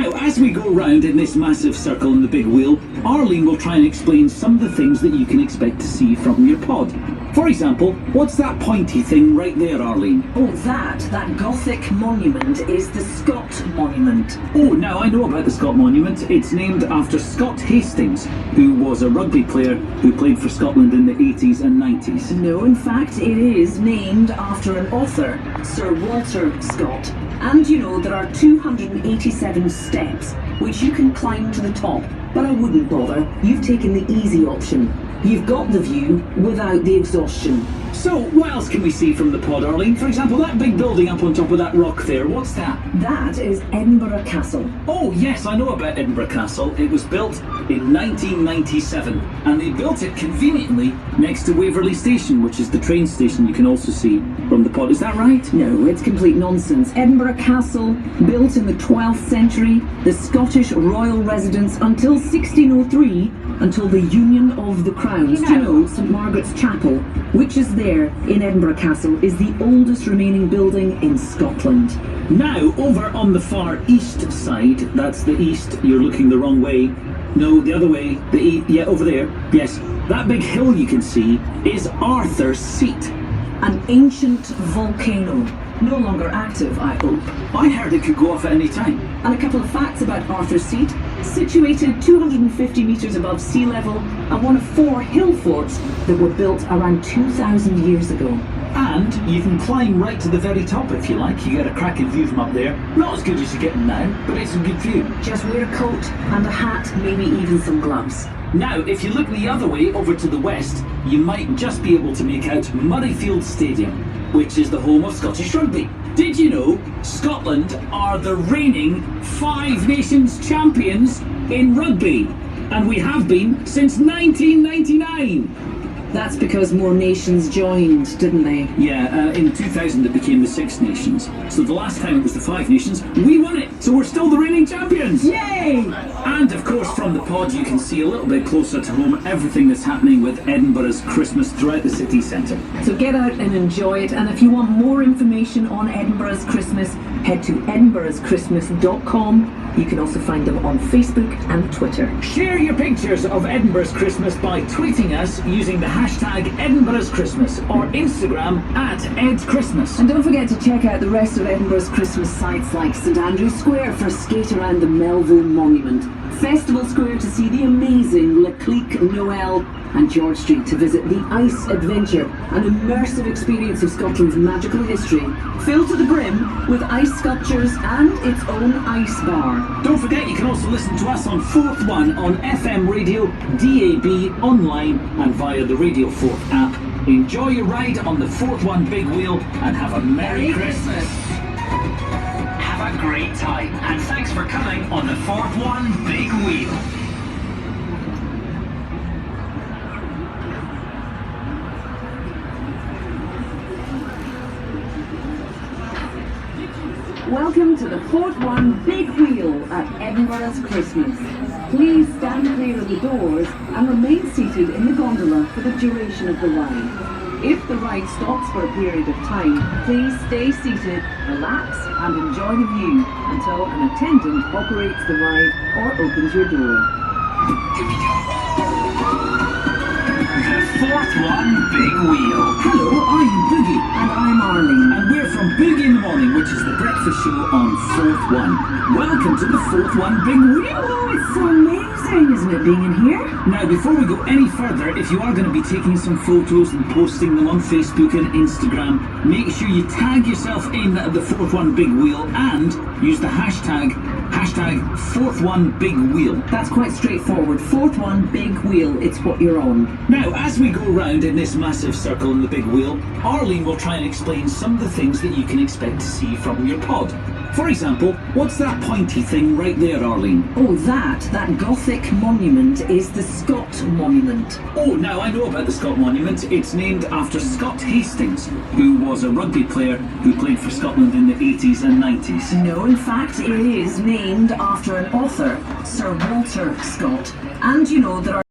Now, as we go round in this massive circle in the big wheel, Arlene will try and explain some of the things that you can expect to see from your pod. For example, what's that pointy thing right there, Arlene? Oh, that Gothic monument is the Scott Monument. Oh, now I know about the Scott Monument. It's named after Scott Hastings, who was a rugby player who played for Scotland in the 80s and 90s. No, in fact, it is named after an author, Sir Walter Scott. And you know, there are 287 steps, which you can climb to the top. But I wouldn't bother. You've taken the easy option. You've got the view without the exhaustion. So, what else can we see from the pod, Arlene? For example, that big building up on top of that rock there, what's that? That is Edinburgh Castle. Oh, yes, I know about Edinburgh Castle. It was built in 1997, and they built it conveniently next to Waverley Station, which is the train station you can also see from the pod. Is that right? No, it's complete nonsense. Edinburgh Castle, built in the 12th century, the Scottish royal residence until 1603, until the Union of the Crowns. Do you know St Margaret's Chapel, which is there in Edinburgh Castle, is the oldest remaining building in Scotland. Now, over on the far east side, that's the east, you're looking the wrong way. No, the other way, yeah, over there, yes. That big hill you can see is Arthur's Seat. An ancient volcano, no longer active, I hope. I heard it could go off at any time. And a couple of facts about Arthur's Seat. Situated 250 metres above sea level and one of 4 hill forts that were built around 2,000 years ago. And you can climb right to the very top if you like. You get a cracking view from up there. Not as good as you're getting now, but it's a good view. Just wear a coat and a hat, maybe even some gloves. Now, if you look the other way, over to the west, you might just be able to make out Murrayfield Stadium, which is the home of Scottish rugby. Did you know Scotland are the reigning 5 Nations champions in rugby? And we have been since 1999. That's because more nations joined, didn't they? Yeah, in 2000 it became the 6 Nations. So the last time it was the 5 Nations, we won it. So we're still the reigning champions. Yay! And of course from the pod you can see a little bit closer to home everything that's happening with Edinburgh's Christmas throughout the city centre. So get out and enjoy it. And if you want more information on Edinburgh's Christmas, head to edinburghschristmas.com. You can also find them on Facebook and Twitter. Share your pictures of Edinburgh's Christmas by tweeting us using the hashtag Edinburgh's Christmas or Instagram @EdChristmas. And don't forget to check out the rest of Edinburgh's Christmas sites like St Andrew's Square for a skate around the Melville Monument, Festival Square to see the amazing Le Clique Noel, and George Street to visit the Ice Adventure, an immersive experience of Scotland's magical history, filled to the brim with ice sculptures and its own ice bar. Don't forget you can also listen to us on 4th One on FM radio, DAB, online and via the Radio 4 app. Enjoy your ride on the 4th One Big Wheel and have a Merry Christmas. Have a great time and thanks for coming on the 4th One Big Wheel. Welcome to the 4th One Big Wheel at Edinburgh's Christmas. Please stand clear of the doors and remain seated in the gondola for the duration of the ride. If the ride stops for a period of time, please stay seated, relax and enjoy the view until an attendant operates the ride or opens your door. The 4th One Big Wheel. Hello, I'm Boogie. And I'm Arlene. And we're from Boogie in the Morning, which is the breakfast show on 4th One. Welcome to the 4th One Big Wheel. Oh, it's so amazing, isn't it, being in here? Now, before we go any further, if you are going to be taking some photos and posting them on Facebook and Instagram, make sure you tag yourself in the 4th One Big Wheel and use the hashtag 4th One Big Wheel. That's quite straightforward. 4th One Big Wheel, it's what you're on. Now, as we go round in this massive circle in the big wheel, Arlene will try and explain some of the things that you can expect to see from your pod. For example, what's that pointy thing right there, Arlene? Oh, that Gothic monument is the Scott Monument. Oh, now I know about the Scott Monument. It's named after Scott Hastings, who was a rugby player who played for Scotland in the 80s and 90s. No, in fact, it is named after an author, Sir Walter Scott. And you know, there are